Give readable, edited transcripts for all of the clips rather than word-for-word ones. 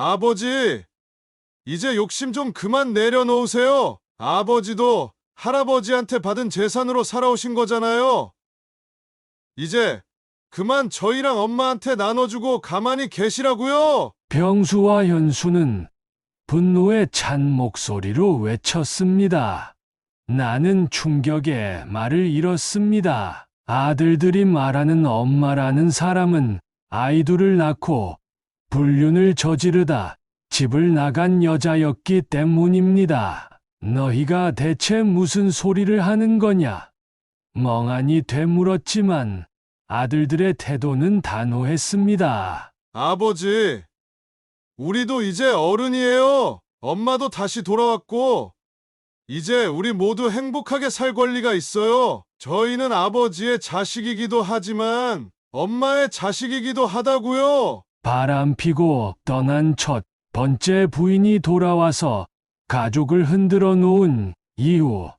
아버지, 이제 욕심 좀 그만 내려놓으세요. 아버지도 할아버지한테 받은 재산으로 살아오신 거잖아요. 이제 그만 저희랑 엄마한테 나눠주고 가만히 계시라고요. 병수와 현수는 분노에 찬 목소리로 외쳤습니다. 나는 충격에 말을 잃었습니다. 아들들이 말하는 엄마라는 사람은 아이들을 낳고 불륜을 저지르다 집을 나간 여자였기 때문입니다. 너희가 대체 무슨 소리를 하는 거냐? 멍하니 되물었지만 아들들의 태도는 단호했습니다. 아버지, 우리도 이제 어른이에요. 엄마도 다시 돌아왔고, 이제 우리 모두 행복하게 살 권리가 있어요. 저희는 아버지의 자식이기도 하지만 엄마의 자식이기도 하다고요. 바람피고 떠난 첫 번째 부인이 돌아와서 가족을 흔들어 놓은 이후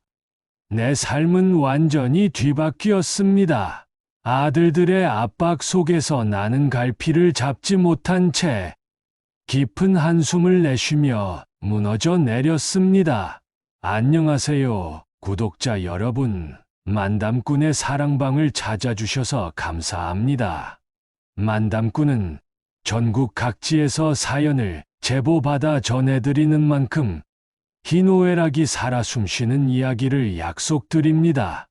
내 삶은 완전히 뒤바뀌었습니다. 아들들의 압박 속에서 나는 갈피를 잡지 못한 채 깊은 한숨을 내쉬며 무너져 내렸습니다. 안녕하세요, 구독자 여러분. 만담꾼의 사랑방을 찾아주셔서 감사합니다. 만담꾼은 전국 각지에서 사연을 제보받아 전해드리는 만큼 희노애락이 살아 숨쉬는 이야기를 약속드립니다.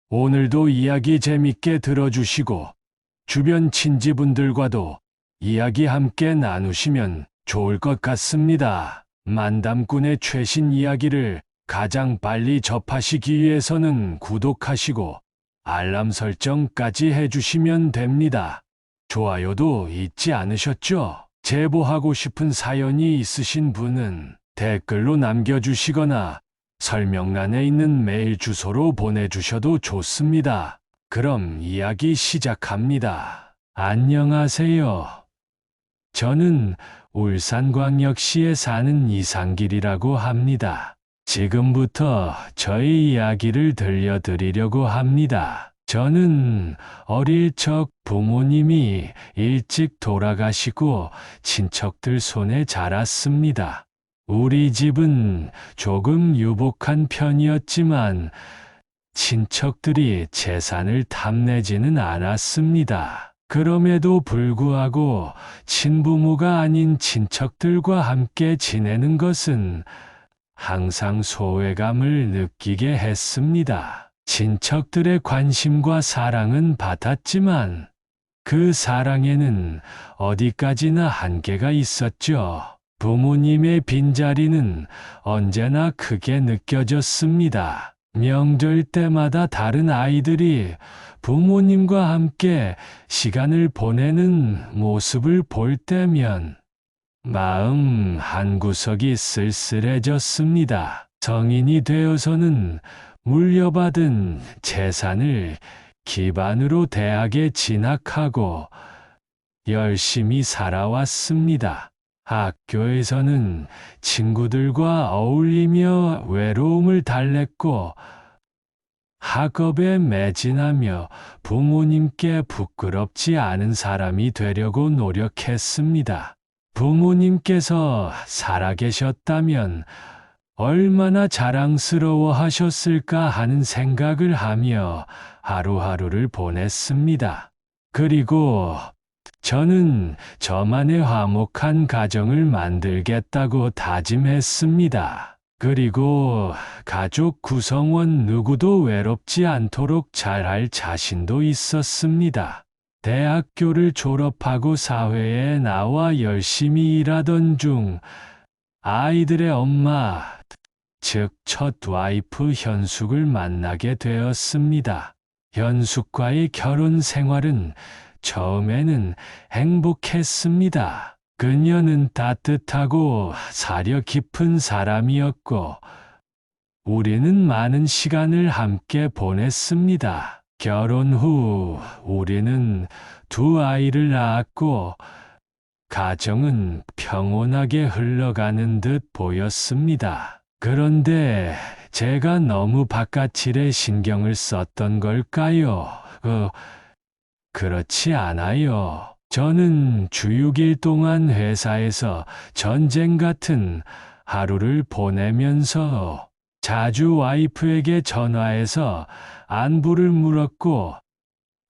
오늘도 이야기 재밌게 들어주시고 주변 친지분들과도 이야기 함께 나누시면 좋을 것 같습니다. 만담꾼의 최신 이야기를 가장 빨리 접하시기 위해서는 구독하시고 알람 설정까지 해주시면 됩니다. 좋아요도 잊지 않으셨죠? 제보하고 싶은 사연이 있으신 분은 댓글로 남겨주시거나 설명란에 있는 메일 주소로 보내주셔도 좋습니다. 그럼 이야기 시작합니다. 안녕하세요. 저는 울산광역시에 사는 이상길이라고 합니다. 지금부터 저희 이야기를 들려드리려고 합니다. 저는 어릴 적 부모님이 일찍 돌아가시고 친척들 손에 자랐습니다. 우리 집은 조금 유복한 편이었지만 친척들이 재산을 탐내지는 않았습니다. 그럼에도 불구하고 친부모가 아닌 친척들과 함께 지내는 것은 항상 소외감을 느끼게 했습니다. 친척들의 관심과 사랑은 받았지만 그 사랑에는 어디까지나 한계가 있었죠. 부모님의 빈자리는 언제나 크게 느껴졌습니다. 명절 때마다 다른 아이들이 부모님과 함께 시간을 보내는 모습을 볼 때면 마음 한구석이 쓸쓸해졌습니다. 성인이 되어서는 물려받은 재산을 기반으로 대학에 진학하고 열심히 살아왔습니다. 학교에서는 친구들과 어울리며 외로움을 달랬고 학업에 매진하며 부모님께 부끄럽지 않은 사람이 되려고 노력했습니다. 부모님께서 살아계셨다면 얼마나 자랑스러워 하셨을까 하는 생각을 하며 하루하루를 보냈습니다. 그리고 저는 저만의 화목한 가정을 만들겠다고 다짐했습니다. 그리고 가족 구성원 누구도 외롭지 않도록 잘할 자신도 있었습니다. 대학교를 졸업하고 사회에 나와 열심히 일하던 중 아이들의 엄마, 즉 첫 와이프 현숙을 만나게 되었습니다. 현숙과의 결혼 생활은 처음에는 행복했습니다. 그녀는 따뜻하고 사려 깊은 사람이었고 우리는 많은 시간을 함께 보냈습니다. 결혼 후 우리는 두 아이를 낳았고 가정은 평온하게 흘러가는 듯 보였습니다. 그런데 제가 너무 바깥 일에 신경을 썼던 걸까요? 그렇지 않아요. 저는 주 6일 동안 회사에서 전쟁 같은 하루를 보내면서 자주 와이프에게 전화해서 안부를 물었고,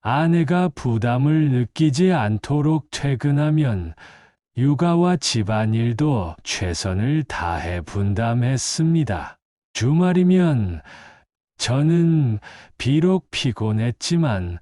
아내가 부담을 느끼지 않도록 퇴근하면 육아와 집안일도 최선을 다해 분담했습니다. 주말이면 저는 비록 피곤했지만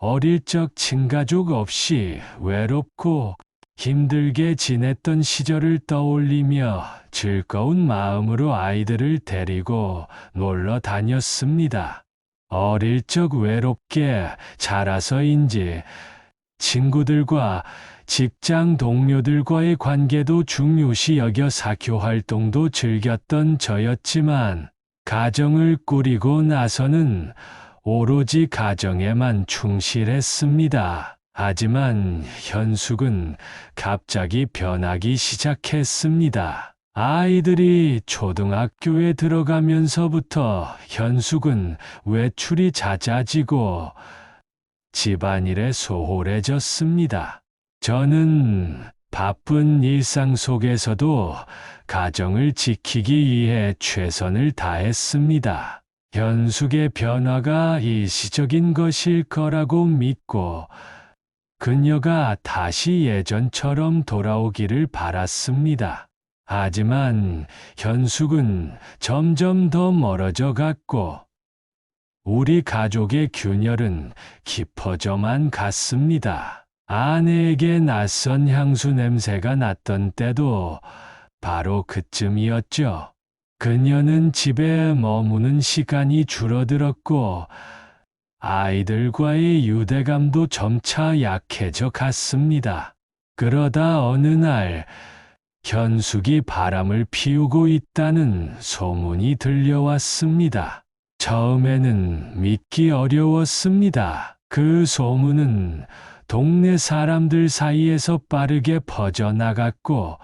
어릴 적 친가족 없이 외롭고 힘들게 지냈던 시절을 떠올리며 즐거운 마음으로 아이들을 데리고 놀러 다녔습니다. 어릴 적 외롭게 자라서인지 친구들과 직장 동료들과의 관계도 중요시 여겨 사교 활동도 즐겼던 저였지만, 가정을 꾸리고 나서는 오로지 가정에만 충실했습니다. 하지만 현숙은 갑자기 변하기 시작했습니다. 아이들이 초등학교에 들어가면서부터 현숙은 외출이 잦아지고 집안일에 소홀해졌습니다. 저는 바쁜 일상 속에서도 가정을 지키기 위해 최선을 다했습니다. 현숙의 변화가 일시적인 것일 거라고 믿고 그녀가 다시 예전처럼 돌아오기를 바랐습니다. 하지만 현숙은 점점 더 멀어져 갔고 우리 가족의 균열은 깊어져만 갔습니다. 아내에게 낯선 향수 냄새가 났던 때도 바로 그쯤이었죠. 그녀는 집에 머무는 시간이 줄어들었고 아이들과의 유대감도 점차 약해져 갔습니다. 그러다 어느 날 현숙이 바람을 피우고 있다는 소문이 들려왔습니다. 처음에는 믿기 어려웠습니다. 그 소문은 동네 사람들 사이에서 빠르게 퍼져나갔고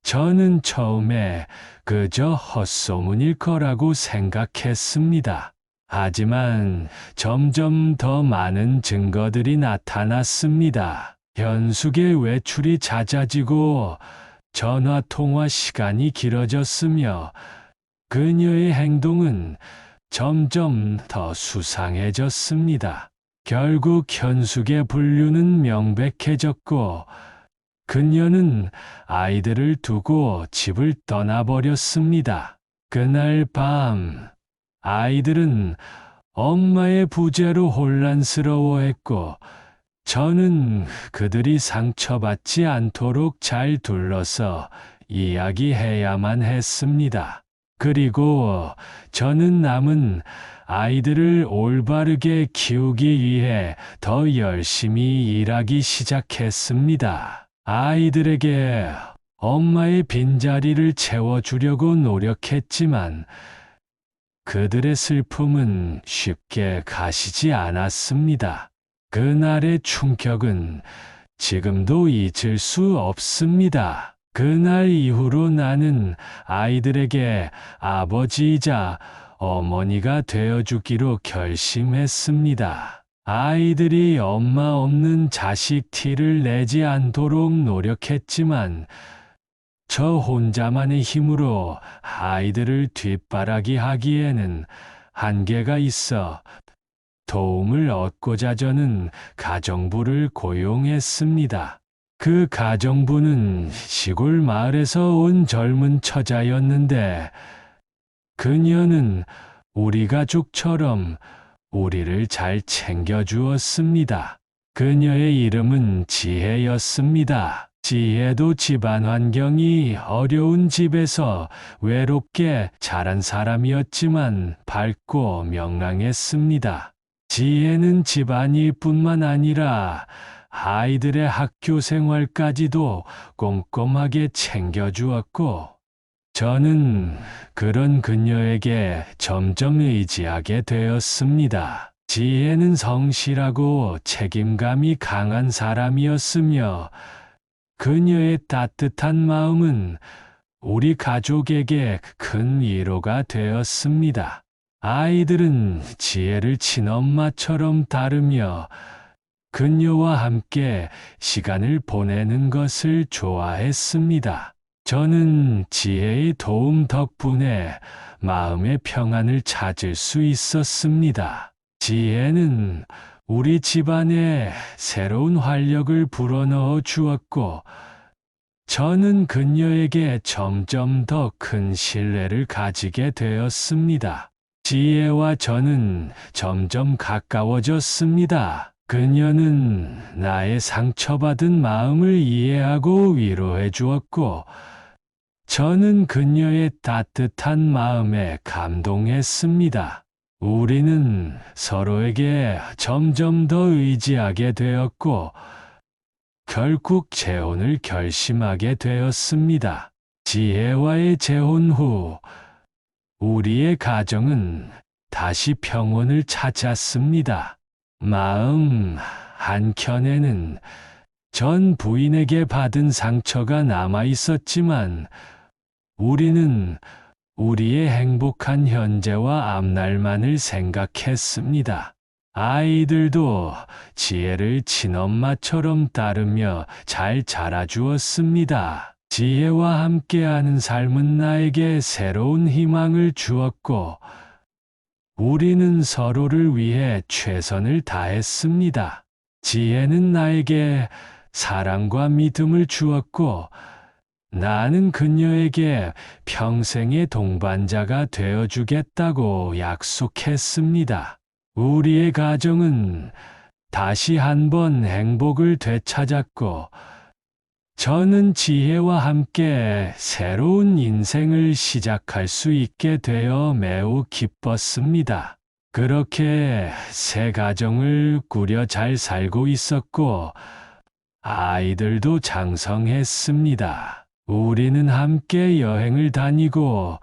저는 처음에 그저 헛소문일 거라고 생각했습니다. 하지만 점점 더 많은 증거들이 나타났습니다. 현숙의 외출이 잦아지고 전화 통화 시간이 길어졌으며 그녀의 행동은 점점 더 수상해졌습니다. 결국 현숙의 분류는 명백해졌고 그녀는 아이들을 두고 집을 떠나버렸습니다. 그날 밤 아이들은 엄마의 부재로 혼란스러워했고 저는 그들이 상처받지 않도록 잘 둘러서 이야기해야만 했습니다. 그리고 저는 남은 아이들을 올바르게 키우기 위해 더 열심히 일하기 시작했습니다. 아이들에게 엄마의 빈자리를 채워주려고 노력했지만 그들의 슬픔은 쉽게 가시지 않았습니다. 그날의 충격은 지금도 잊을 수 없습니다. 그날 이후로 나는 아이들에게 아버지이자 어머니가 되어주기로 결심했습니다. 아이들이 엄마 없는 자식 티를 내지 않도록 노력했지만 저 혼자만의 힘으로 아이들을 뒷바라기 하기에는 한계가 있어 도움을 얻고자 저는 가정부를 고용했습니다. 그 가정부는 시골 마을에서 온 젊은 처자였는데 그녀는 우리 가족처럼 우리를 잘 챙겨주었습니다. 그녀의 이름은 지혜였습니다. 지혜도 집안 환경이 어려운 집에서 외롭게 자란 사람이었지만 밝고 명랑했습니다. 지혜는 집안일뿐만 아니라 아이들의 학교 생활까지도 꼼꼼하게 챙겨주었고 저는 그런 그녀에게 점점 의지하게 되었습니다. 지혜는 성실하고 책임감이 강한 사람이었으며 그녀의 따뜻한 마음은 우리 가족에게 큰 위로가 되었습니다. 아이들은 지혜를 친엄마처럼 다루며 그녀와 함께 시간을 보내는 것을 좋아했습니다. 저는 지혜의 도움 덕분에 마음의 평안을 찾을 수 있었습니다. 지혜는 우리 집안에 새로운 활력을 불어넣어 주었고, 저는 그녀에게 점점 더 큰 신뢰를 가지게 되었습니다. 지혜와 저는 점점 가까워졌습니다. 그녀는 나의 상처받은 마음을 이해하고 위로해 주었고, 저는 그녀의 따뜻한 마음에 감동했습니다. 우리는 서로에게 점점 더 의지하게 되었고, 결국 재혼을 결심하게 되었습니다. 지혜와의 재혼 후, 우리의 가정은 다시 평온을 찾았습니다. 마음 한켠에는 전 부인에게 받은 상처가 남아 있었지만, 우리는 우리의 행복한 현재와 앞날만을 생각했습니다. 아이들도 지혜를 친엄마처럼 따르며 잘 자라주었습니다. 지혜와 함께하는 삶은 나에게 새로운 희망을 주었고, 우리는 서로를 위해 최선을 다했습니다. 지혜는 나에게 사랑과 믿음을 주었고, 나는 그녀에게 평생의 동반자가 되어주겠다고 약속했습니다. 우리의 가정은 다시 한번 행복을 되찾았고, 저는 지혜와 함께 새로운 인생을 시작할 수 있게 되어 매우 기뻤습니다. 그렇게 새 가정을 꾸려 잘 살고 있었고, 아이들도 장성했습니다. 우리는 함께 여행을 다니고,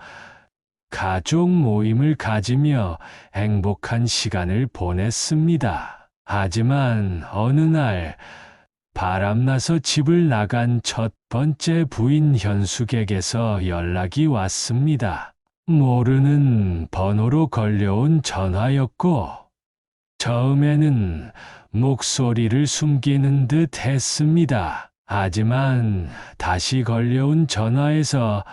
가족 모임을 가지며 행복한 시간을 보냈습니다. 하지만 어느 날, 바람나서 집을 나간 첫 번째 부인 현숙에게서 연락이 왔습니다. 모르는 번호로 걸려온 전화였고, 처음에는 목소리를 숨기는 듯 했습니다. 하지만 다시 걸려온 전화에서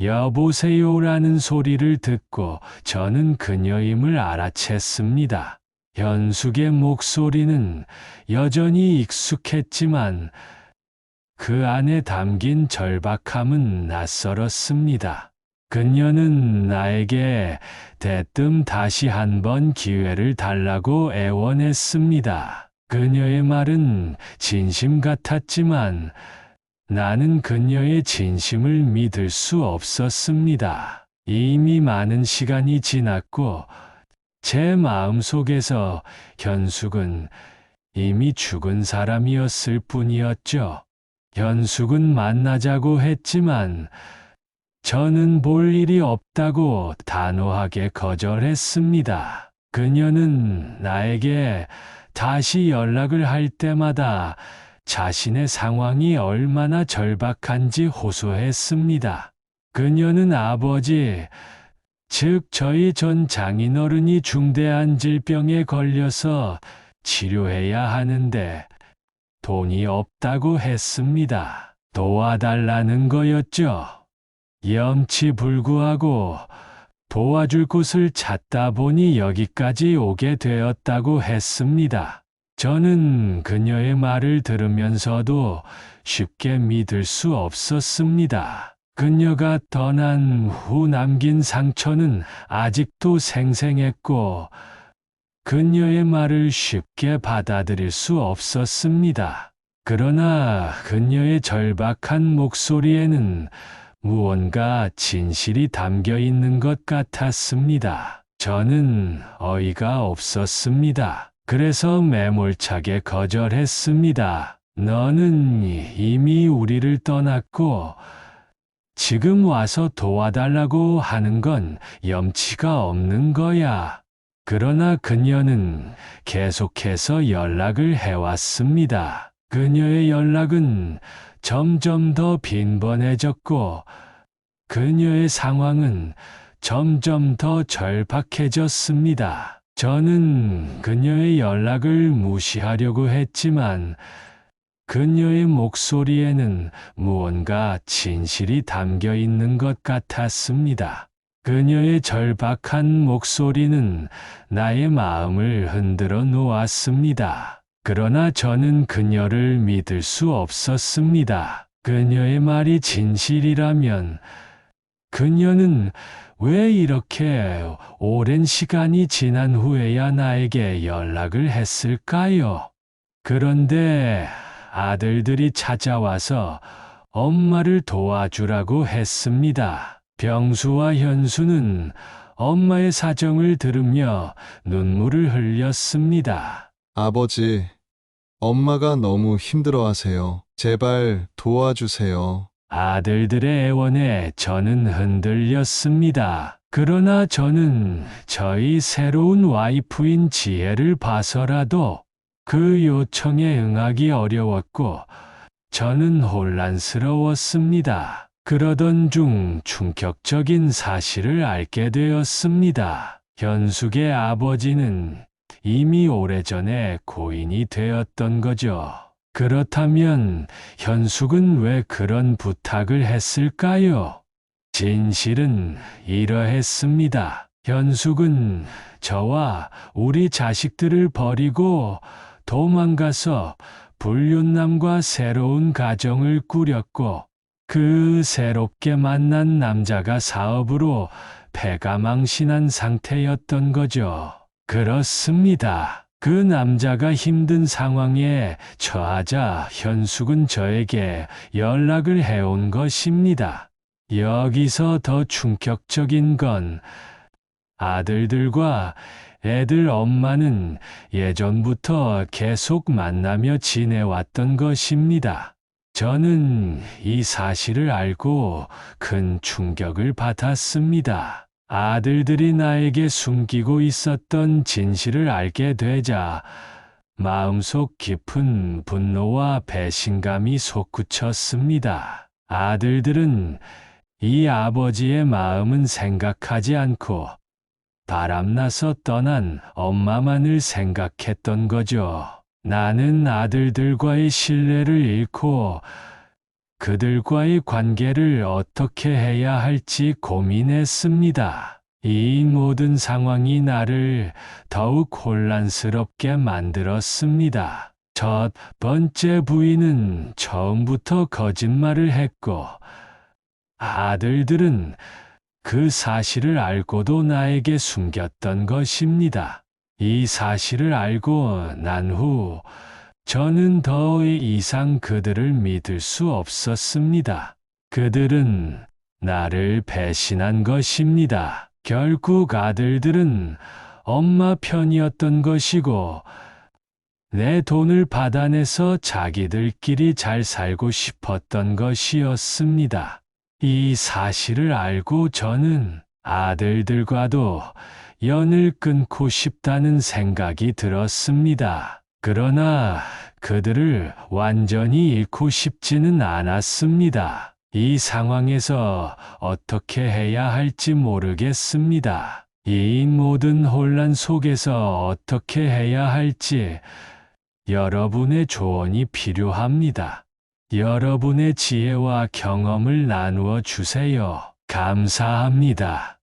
여보세요라는 소리를 듣고 저는 그녀임을 알아챘습니다. 현숙의 목소리는 여전히 익숙했지만 그 안에 담긴 절박함은 낯설었습니다. 그녀는 나에게 대뜸 다시 한번 기회를 달라고 애원했습니다. 그녀의 말은 진심 같았지만 나는 그녀의 진심을 믿을 수 없었습니다. 이미 많은 시간이 지났고 제 마음속에서 현숙은 이미 죽은 사람이었을 뿐이었죠. 현숙은 만나자고 했지만 저는 볼 일이 없다고 단호하게 거절했습니다. 그녀는 나에게 다시 연락을 할 때마다 자신의 상황이 얼마나 절박한지 호소했습니다. 그녀는 아버지, 즉 저희 전 장인어른이 중대한 질병에 걸려서 치료해야 하는데 돈이 없다고 했습니다. 도와달라는 거였죠. 염치불구하고 도와줄 곳을 찾다 보니 여기까지 오게 되었다고 했습니다. 저는 그녀의 말을 들으면서도 쉽게 믿을 수 없었습니다. 그녀가 떠난 후 남긴 상처는 아직도 생생했고, 그녀의 말을 쉽게 받아들일 수 없었습니다. 그러나 그녀의 절박한 목소리에는 무언가 진실이 담겨 있는 것 같았습니다. 저는 어이가 없었습니다. 그래서 매몰차게 거절했습니다. 너는 이미 우리를 떠났고, 지금 와서 도와달라고 하는 건 염치가 없는 거야. 그러나 그녀는 계속해서 연락을 해왔습니다. 그녀의 연락은 점점 더 빈번해졌고, 그녀의 상황은 점점 더 절박해졌습니다. 저는 그녀의 연락을 무시하려고 했지만 그녀의 목소리에는 무언가 진실이 담겨 있는 것 같았습니다. 그녀의 절박한 목소리는 나의 마음을 흔들어 놓았습니다. 그러나 저는 그녀를 믿을 수 없었습니다. 그녀의 말이 진실이라면 그녀는 왜 이렇게 오랜 시간이 지난 후에야 나에게 연락을 했을까요? 그런데 아들들이 찾아와서 엄마를 도와주라고 했습니다. 병수와 현수는 엄마의 사정을 들으며 눈물을 흘렸습니다. 아버지, 엄마가 너무 힘들어하세요. 제발 도와주세요. 아들들의 애원에 저는 흔들렸습니다. 그러나 저는 저희 새로운 와이프인 지혜를 봐서라도 그 요청에 응하기 어려웠고 저는 혼란스러웠습니다. 그러던 중 충격적인 사실을 알게 되었습니다. 현숙의 아버지는 이미 오래전에 고인이 되었던 거죠. 그렇다면 현숙은 왜 그런 부탁을 했을까요? 진실은 이러했습니다. 현숙은 저와 우리 자식들을 버리고 도망가서 불륜남과 새로운 가정을 꾸렸고 그 새롭게 만난 남자가 사업으로 패가망신한 상태였던 거죠. 그렇습니다. 그 남자가 힘든 상황에 처하자 현숙은 저에게 연락을 해온 것입니다. 여기서 더 충격적인 건 아들들과 애들 엄마는 예전부터 계속 만나며 지내왔던 것입니다. 저는 이 사실을 알고 큰 충격을 받았습니다. 아들들이 나에게 숨기고 있었던 진실을 알게 되자 마음속 깊은 분노와 배신감이 솟구쳤습니다. 아들들은 이 아버지의 마음은 생각하지 않고 바람나서 떠난 엄마만을 생각했던 거죠. 나는 아들들과의 신뢰를 잃고 그들과의 관계를 어떻게 해야 할지 고민했습니다. 이 모든 상황이 나를 더욱 혼란스럽게 만들었습니다. 첫 번째 부인은 처음부터 거짓말을 했고, 아들들은 그 사실을 알고도 나에게 숨겼던 것입니다. 이 사실을 알고 난 후, 저는 더 이상 그들을 믿을 수 없었습니다. 그들은 나를 배신한 것입니다. 결국 아들들은 엄마 편이었던 것이고, 내 돈을 받아내서 자기들끼리 잘 살고 싶었던 것이었습니다. 이 사실을 알고 저는 아들들과도 연을 끊고 싶다는 생각이 들었습니다. 그러나 그들을 완전히 잃고 싶지는 않았습니다. 이 상황에서 어떻게 해야 할지 모르겠습니다. 이 모든 혼란 속에서 어떻게 해야 할지 여러분의 조언이 필요합니다. 여러분의 지혜와 경험을 나누어 주세요. 감사합니다.